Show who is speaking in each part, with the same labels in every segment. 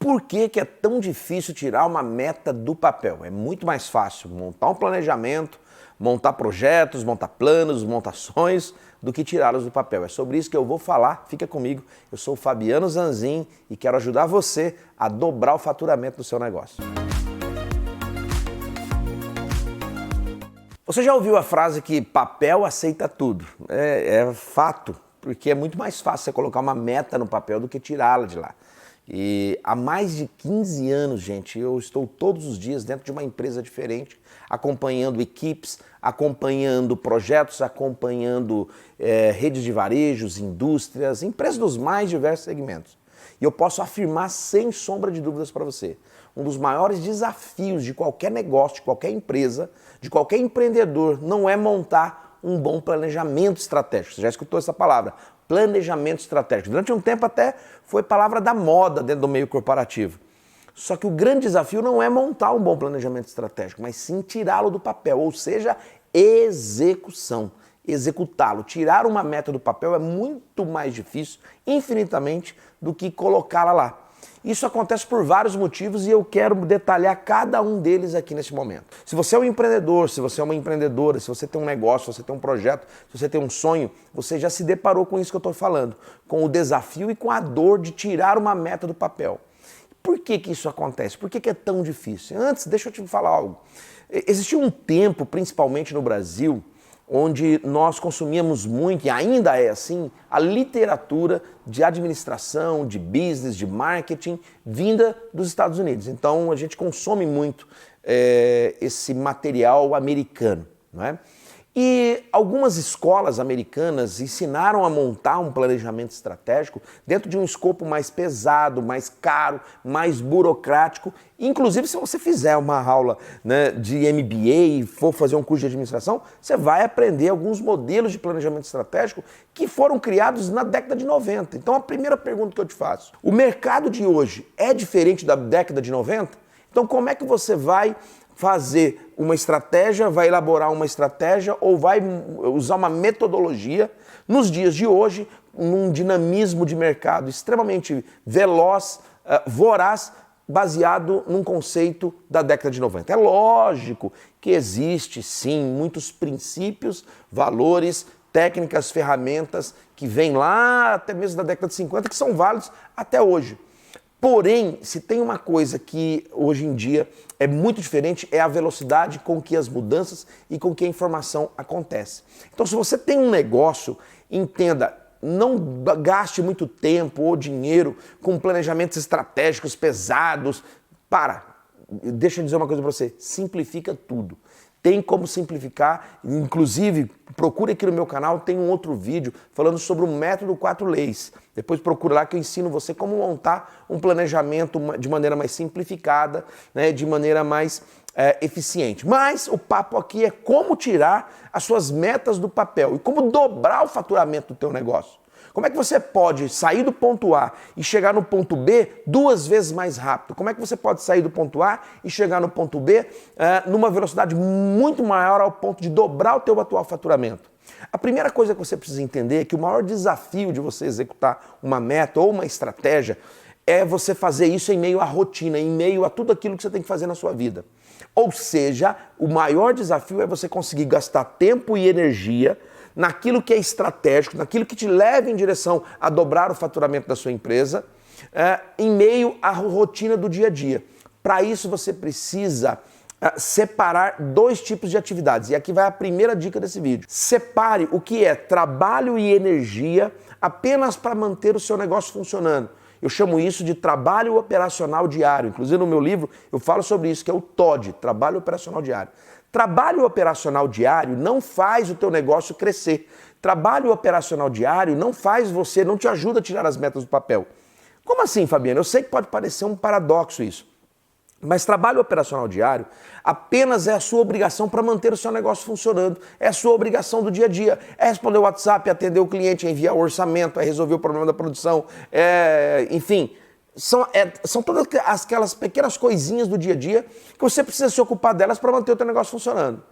Speaker 1: Por que que é tão difícil tirar uma meta do papel? É muito mais fácil montar um planejamento, montar projetos, montar planos, montar sonhos, do que tirá-los do papel. É sobre isso que eu vou falar, fica comigo. Eu sou o Fabiano Zanzin e quero ajudar você a dobrar o faturamento do seu negócio. Você já ouviu a frase que papel aceita tudo? É fato, porque é muito mais fácil você colocar uma meta no papel do que tirá-la de lá. E há mais de 15 anos, gente, eu estou todos os dias dentro de uma empresa diferente, acompanhando equipes, acompanhando projetos, acompanhando redes de varejos, indústrias, empresas dos mais diversos segmentos. E eu posso afirmar sem sombra de dúvidas para você, um dos maiores desafios de qualquer negócio, de qualquer empresa, de qualquer empreendedor, não é montar um bom planejamento estratégico. Você já escutou essa palavra? Planejamento estratégico. Durante um tempo até foi palavra da moda dentro do meio corporativo. Só que o grande desafio não é montar um bom planejamento estratégico, mas sim tirá-lo do papel, ou seja, execução. Executá-lo. Tirar uma meta do papel é muito mais difícil, infinitamente, do que colocá-la lá. Isso acontece por vários motivos e eu quero detalhar cada um deles aqui nesse momento. Se você é um empreendedor, se você é uma empreendedora, se você tem um negócio, se você tem um projeto, se você tem um sonho, você já se deparou com isso que eu estou falando, com o desafio e com a dor de tirar uma meta do papel. Por que que isso acontece? Por que que é tão difícil? Antes, deixa eu te falar algo. Existiu um tempo, principalmente no Brasil, onde nós consumíamos muito, e ainda é assim, a literatura de administração, de business, de marketing, vinda dos Estados Unidos. Então a gente consome muito esse material americano, não é? E algumas escolas americanas ensinaram a montar um planejamento estratégico dentro de um escopo mais pesado, mais caro, mais burocrático. Inclusive, se você fizer uma aula, né, de MBA e for fazer um curso de administração, você vai aprender alguns modelos de planejamento estratégico que foram criados na década de 90. Então, a primeira pergunta que eu te faço, o mercado de hoje é diferente da década de 90? Então, como é que você vai fazer uma estratégia, vai elaborar uma estratégia ou vai usar uma metodologia nos dias de hoje, num dinamismo de mercado extremamente veloz, voraz, baseado num conceito da década de 90. É lógico que existe, sim, muitos princípios, valores, técnicas, ferramentas que vêm lá até mesmo da década de 50 que são válidos até hoje. Porém, se tem uma coisa que hoje em dia é muito diferente, é a velocidade com que as mudanças e com que a informação acontece. Então, se você tem um negócio, entenda, não gaste muito tempo ou dinheiro com planejamentos estratégicos pesados. Deixa eu dizer uma coisa para você, simplifica tudo. Tem como simplificar, inclusive procure aqui no meu canal, tem um outro vídeo falando sobre o método 4 leis. Depois procura lá que eu ensino você como montar um planejamento de maneira mais simplificada, né, de maneira mais eficiente. Mas o papo aqui é como tirar as suas metas do papel e como dobrar o faturamento do teu negócio. Como é que você pode sair do ponto A e chegar no ponto B 2 vezes mais rápido? Como é que você pode sair do ponto A e chegar no ponto B numa velocidade muito maior ao ponto de dobrar o teu atual faturamento? A primeira coisa que você precisa entender é que o maior desafio de você executar uma meta ou uma estratégia é você fazer isso em meio à rotina, em meio a tudo aquilo que você tem que fazer na sua vida. Ou seja, o maior desafio é você conseguir gastar tempo e energia naquilo que é estratégico, naquilo que te leva em direção a dobrar o faturamento da sua empresa, em meio à rotina do dia a dia. Para isso você precisa separar 2 tipos de atividades. E aqui vai a primeira dica desse vídeo. Separe o que é trabalho e energia apenas para manter o seu negócio funcionando. Eu chamo isso de trabalho operacional diário. Inclusive no meu livro eu falo sobre isso, que é o TOD, Trabalho Operacional Diário. Trabalho operacional diário não faz o teu negócio crescer. Trabalho operacional diário não te ajuda a tirar as metas do papel. Como assim, Fabiano? Eu sei que pode parecer um paradoxo isso. Mas trabalho operacional diário apenas é a sua obrigação para manter o seu negócio funcionando. É a sua obrigação do dia a dia. É responder o WhatsApp, é atender o cliente, é enviar o orçamento, é resolver o problema da produção, enfim. São todas aquelas pequenas coisinhas do dia a dia que você precisa se ocupar delas para manter o teu negócio funcionando.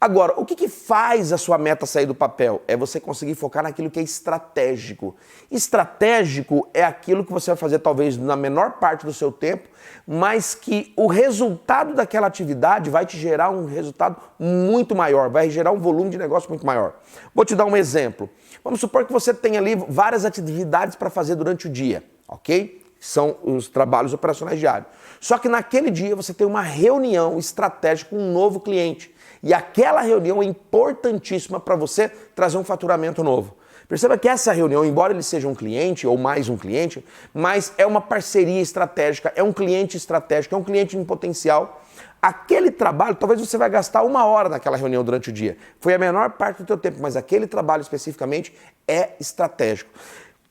Speaker 1: Agora, o que faz a sua meta sair do papel? É você conseguir focar naquilo que é estratégico. Estratégico é aquilo que você vai fazer talvez na menor parte do seu tempo, mas que o resultado daquela atividade vai te gerar um resultado muito maior, vai gerar um volume de negócio muito maior. Vou te dar um exemplo. Vamos supor que você tem ali várias atividades para fazer durante o dia, ok? São os trabalhos operacionais diários. Só que naquele dia você tem uma reunião estratégica com um novo cliente. E aquela reunião é importantíssima para você trazer um faturamento novo. Perceba que essa reunião, embora ele seja um cliente ou mais um cliente, mas é uma parceria estratégica, é um cliente estratégico, é um cliente em potencial. Aquele trabalho, talvez você vai gastar 1 hora naquela reunião durante o dia. Foi a menor parte do teu tempo, mas aquele trabalho especificamente é estratégico.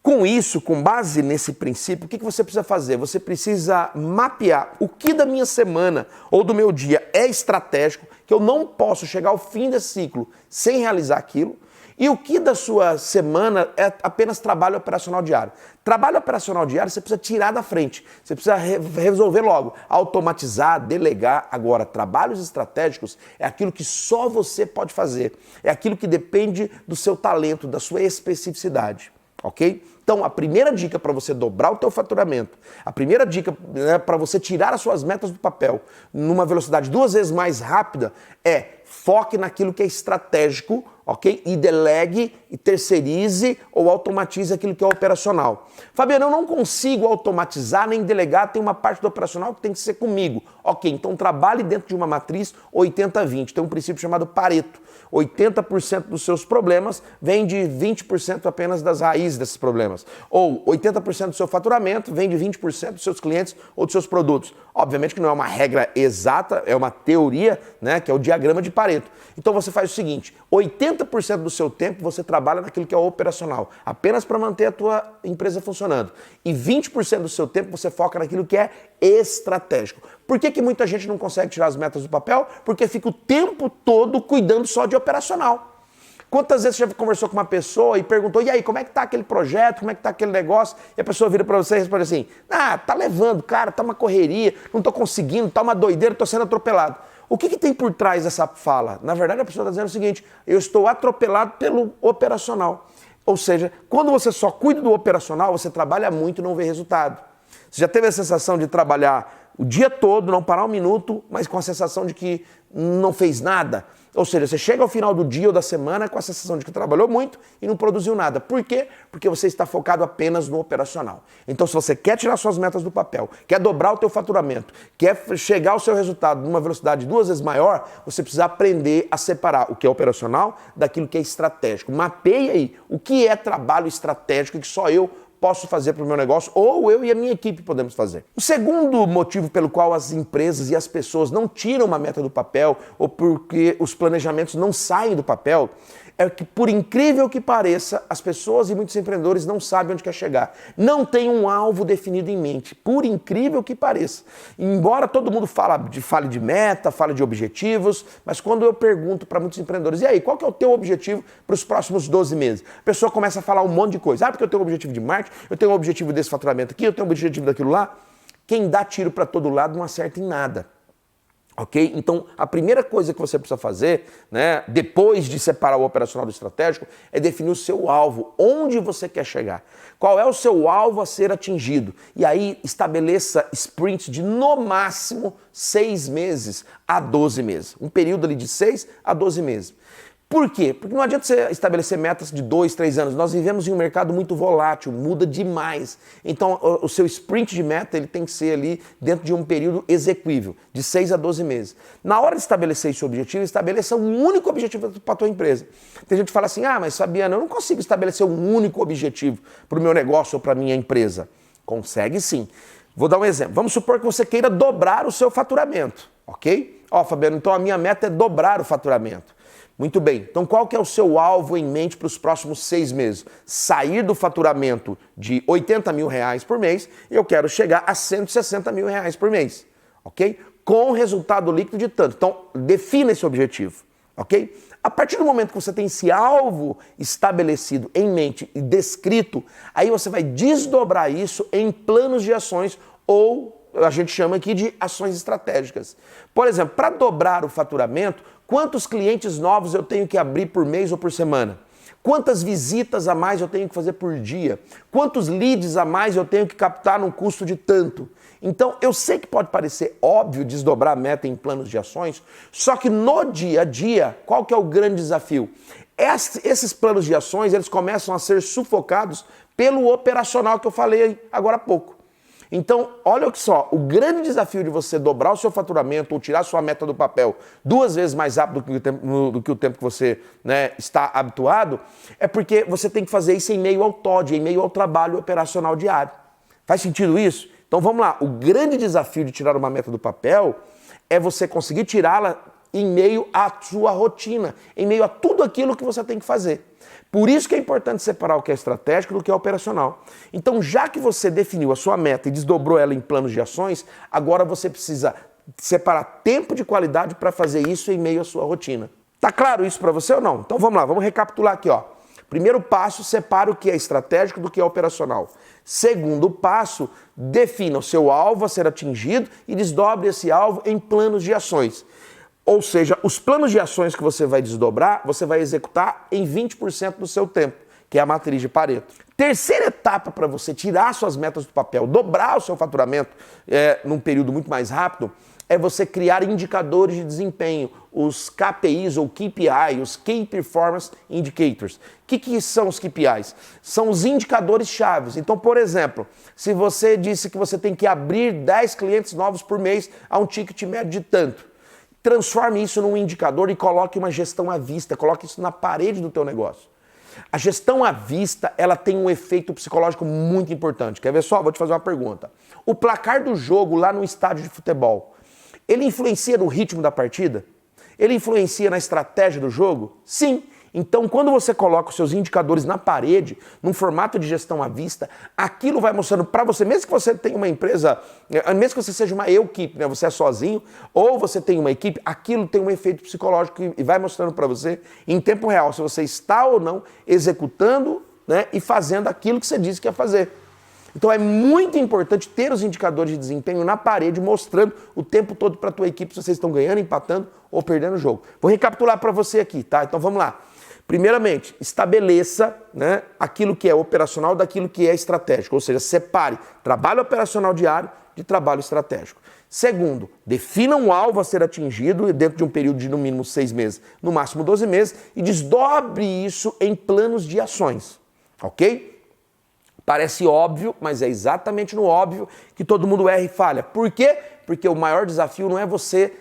Speaker 1: Com isso, com base nesse princípio, o que você precisa fazer? Você precisa mapear o que da minha semana ou do meu dia é estratégico, que eu não posso chegar ao fim desse ciclo sem realizar aquilo, e o que da sua semana é apenas trabalho operacional diário. Trabalho operacional diário você precisa tirar da frente, você precisa resolver logo, automatizar, delegar. Agora, trabalhos estratégicos é aquilo que só você pode fazer, é aquilo que depende do seu talento, da sua especificidade. Ok? Então, a primeira dica para você dobrar o teu faturamento, a primeira dica, né, para você tirar as suas metas do papel numa velocidade 2 vezes mais rápida é foque naquilo que é estratégico, ok? E delegue, e terceirize ou automatize aquilo que é operacional. Fabiano, eu não consigo automatizar nem delegar, tem uma parte do operacional que tem que ser comigo. Ok, então trabalhe dentro de uma matriz 80-20, tem um princípio chamado Pareto. 80% dos seus problemas vem de 20% apenas das raízes desses problemas. Ou 80% do seu faturamento vem de 20% dos seus clientes ou dos seus produtos. Obviamente que não é uma regra exata, é uma teoria, né, que é o diagrama de Pareto. Então você faz o seguinte, 80% do seu tempo você trabalha naquilo que é operacional, apenas para manter a tua empresa funcionando. E 20% do seu tempo você foca naquilo que é estratégico. Por que muita gente não consegue tirar as metas do papel? Porque fica o tempo todo cuidando só de operacional. Quantas vezes você já conversou com uma pessoa e perguntou, e aí, como é que tá aquele projeto, como é que tá aquele negócio? E a pessoa vira para você e responde assim, tá levando, cara, tá uma correria, não tô conseguindo, tá uma doideira, tô sendo atropelado. O que tem por trás dessa fala? Na verdade, a pessoa está dizendo o seguinte, eu estou atropelado pelo operacional. Ou seja, quando você só cuida do operacional, você trabalha muito e não vê resultado. Você já teve a sensação de trabalhar o dia todo, não parar um minuto, mas com a sensação de que não fez nada? Ou seja, você chega ao final do dia ou da semana com a sensação de que trabalhou muito e não produziu nada. Por quê? Porque você está focado apenas no operacional. Então, se você quer tirar suas metas do papel, quer dobrar o teu faturamento, quer chegar ao seu resultado numa velocidade 2 vezes maior, você precisa aprender a separar o que é operacional daquilo que é estratégico. Mapeie aí o que é trabalho estratégico que só eu posso fazer para o meu negócio, ou eu e a minha equipe podemos fazer. O segundo motivo pelo qual as empresas e as pessoas não tiram uma meta do papel, ou porque os planejamentos não saem do papel, é que, por incrível que pareça, as pessoas e muitos empreendedores não sabem onde quer chegar. Não tem um alvo definido em mente, por incrível que pareça. Embora todo mundo fale de meta, fale de objetivos, mas quando eu pergunto para muitos empreendedores, e aí, qual que é o teu objetivo para os próximos 12 meses? A pessoa começa a falar um monte de coisa. Porque eu tenho um objetivo de marketing, eu tenho um objetivo desse faturamento aqui, eu tenho um objetivo daquilo lá. Quem dá tiro para todo lado não acerta em nada. Ok? Então, a primeira coisa que você precisa fazer, né, depois de separar o operacional do estratégico, é definir o seu alvo, onde você quer chegar. Qual é o seu alvo a ser atingido? E aí, estabeleça sprints de, no máximo, 6 meses a 12 meses. Um período ali de 6 a 12 meses. Por quê? Porque não adianta você estabelecer metas de 2, 3 anos. Nós vivemos em um mercado muito volátil, muda demais. Então, o seu sprint de meta ele tem que ser ali dentro de um período exequível, de 6 a 12 meses. Na hora de estabelecer esse objetivo, estabeleça um único objetivo para a tua empresa. Tem gente que fala assim, mas Fabiano, eu não consigo estabelecer um único objetivo para o meu negócio ou para a minha empresa. Consegue sim. Vou dar um exemplo. Vamos supor que você queira dobrar o seu faturamento, ok? Fabiano, então a minha meta é dobrar o faturamento. Muito bem, então qual que é o seu alvo em mente para os próximos 6 meses? Sair do faturamento de 80 mil reais por mês e eu quero chegar a 160 mil reais por mês, ok? Com resultado líquido de tanto. Então, defina esse objetivo, ok? A partir do momento que você tem esse alvo estabelecido em mente e descrito, aí você vai desdobrar isso em planos de ações ou a gente chama aqui de ações estratégicas. Por exemplo, para dobrar o faturamento, quantos clientes novos eu tenho que abrir por mês ou por semana? Quantas visitas a mais eu tenho que fazer por dia? Quantos leads a mais eu tenho que captar num custo de tanto? Então, eu sei que pode parecer óbvio desdobrar a meta em planos de ações, só que no dia a dia, qual que é o grande desafio? Esses planos de ações, eles começam a ser sufocados pelo operacional que eu falei agora há pouco. Então, olha só, o grande desafio de você dobrar o seu faturamento ou tirar sua meta do papel 2 vezes mais rápido do que o tempo que você, né, está habituado, é porque você tem que fazer isso em meio ao TOD, em meio ao trabalho operacional diário. Faz sentido isso? Então vamos lá, o grande desafio de tirar uma meta do papel é você conseguir tirá-la em meio à sua rotina, em meio a tudo aquilo que você tem que fazer. Por isso que é importante separar o que é estratégico do que é operacional. Então, já que você definiu a sua meta e desdobrou ela em planos de ações, agora você precisa separar tempo de qualidade para fazer isso em meio à sua rotina. Tá claro isso para você ou não? Então vamos lá, vamos recapitular aqui, ó. Primeiro passo, separa o que é estratégico do que é operacional. Segundo passo, defina o seu alvo a ser atingido e desdobre esse alvo em planos de ações. Ou seja, os planos de ações que você vai desdobrar, você vai executar em 20% do seu tempo, que é a matriz de Pareto. Terceira etapa para você tirar suas metas do papel, dobrar o seu faturamento num período muito mais rápido, é você criar indicadores de desempenho, os KPIs ou KPI, os Key Performance Indicators. O que são os KPIs? São os indicadores chaves. Então, por exemplo, se você disse que você tem que abrir 10 clientes novos por mês a um ticket médio de tanto, transforme isso num indicador e coloque uma gestão à vista, coloque isso na parede do teu negócio. A gestão à vista, ela tem um efeito psicológico muito importante. Quer ver só? Vou te fazer uma pergunta. O placar do jogo lá no estádio de futebol, ele influencia no ritmo da partida? Ele influencia na estratégia do jogo? Sim. Então, quando você coloca os seus indicadores na parede, num formato de gestão à vista, aquilo vai mostrando para você, mesmo que você tenha uma empresa, mesmo que você seja uma equipe, né, você é sozinho, ou você tem uma equipe, aquilo tem um efeito psicológico e vai mostrando para você, em tempo real, se você está ou não executando, né, e fazendo aquilo que você disse que ia fazer. Então é muito importante ter os indicadores de desempenho na parede, mostrando o tempo todo para a tua equipe se vocês estão ganhando, empatando ou perdendo o jogo. Vou recapitular para você aqui, tá? Então vamos lá. Primeiramente, estabeleça, né, aquilo que é operacional daquilo que é estratégico, ou seja, separe trabalho operacional diário de trabalho estratégico. Segundo, defina um alvo a ser atingido dentro de um período de no mínimo 6 meses, no máximo 12 meses, e desdobre isso em planos de ações, ok? Parece óbvio, mas é exatamente no óbvio que todo mundo erra e falha. Por quê? Porque o maior desafio não é você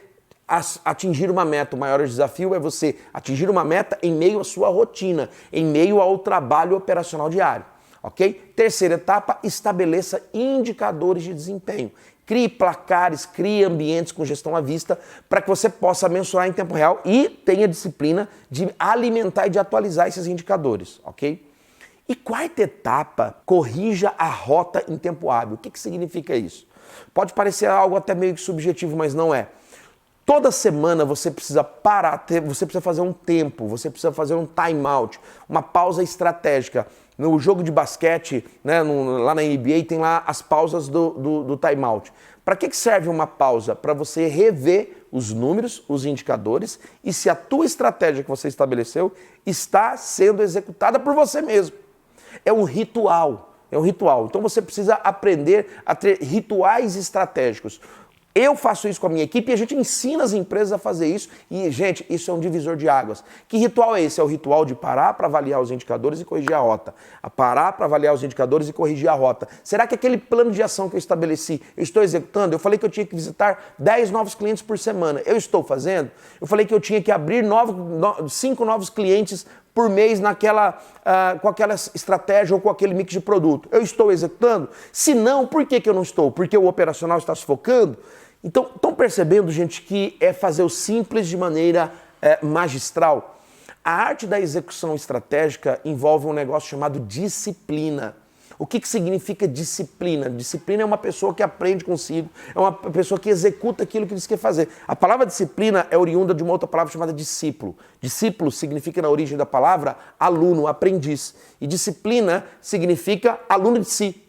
Speaker 1: atingir uma meta, o maior desafio é você atingir uma meta em meio à sua rotina, em meio ao trabalho operacional diário, ok? Terceira etapa, estabeleça indicadores de desempenho. Crie placares, crie ambientes com gestão à vista para que você possa mensurar em tempo real e tenha disciplina de alimentar e de atualizar esses indicadores, ok? E quarta etapa, corrija a rota em tempo hábil. O que significa isso? Pode parecer algo até meio que subjetivo, mas não é. Toda semana você precisa parar, você precisa fazer um tempo, você precisa fazer um time out, uma pausa estratégica. No jogo de basquete, né, lá na NBA, tem lá as pausas do time out. Para que serve uma pausa? Para você rever os números, os indicadores e se a tua estratégia que você estabeleceu está sendo executada por você mesmo. É um ritual, é um ritual. Então você precisa aprender a ter rituais estratégicos. Eu faço isso com a minha equipe e a gente ensina as empresas a fazer isso. E, gente, isso é um divisor de águas. Que ritual é esse? É o ritual de parar para avaliar os indicadores e corrigir a rota. A parar para avaliar os indicadores e corrigir a rota. Será que aquele plano de ação que eu estabeleci, eu estou executando? Eu falei que eu tinha que visitar 10 novos clientes por semana. Eu estou fazendo? Eu falei que eu tinha que abrir 5 novos clientes por mês com aquela estratégia ou com aquele mix de produto. Eu estou executando? Se não, por que eu não estou? Porque o operacional está sufocando? Então, estão percebendo, gente, que é fazer o simples de maneira magistral? A arte da execução estratégica envolve um negócio chamado disciplina. O que significa disciplina? Disciplina é uma pessoa que aprende consigo, é uma pessoa que executa aquilo que diz que quer fazer. A palavra disciplina é oriunda de uma outra palavra chamada discípulo. Discípulo significa, na origem da palavra, aluno, aprendiz. E disciplina significa aluno de si.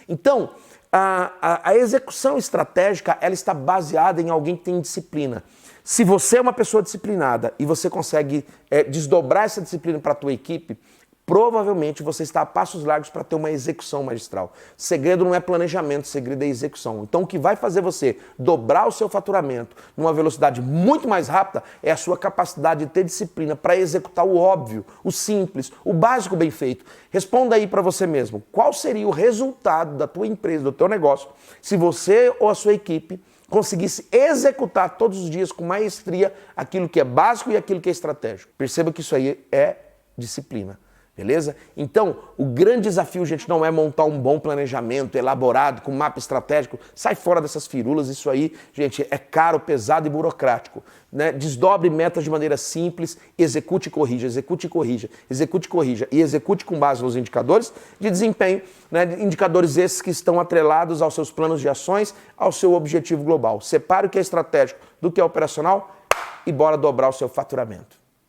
Speaker 1: Então, A execução estratégica, ela está baseada em alguém que tem disciplina. Se você é uma pessoa disciplinada e você consegue desdobrar essa disciplina para a tua equipe, provavelmente você está a passos largos para ter uma execução magistral. Segredo não é planejamento, segredo é execução. Então o que vai fazer você dobrar o seu faturamento numa velocidade muito mais rápida é a sua capacidade de ter disciplina para executar o óbvio, o simples, o básico bem feito. Responda aí para você mesmo, qual seria o resultado da tua empresa, do teu negócio, se você ou a sua equipe conseguisse executar todos os dias com maestria aquilo que é básico e aquilo que é estratégico. Perceba que isso aí é disciplina. Beleza? Então, o grande desafio, gente, não é montar um bom planejamento elaborado, com mapa estratégico. Sai fora dessas firulas, isso aí, gente, é caro, pesado e burocrático. Né? Desdobre metas de maneira simples, execute e corrija, execute e corrija, execute e corrija. E execute com base nos indicadores de desempenho, né? Indicadores esses que estão atrelados aos seus planos de ações, ao seu objetivo global. Separe o que é estratégico do que é operacional e bora dobrar o seu faturamento.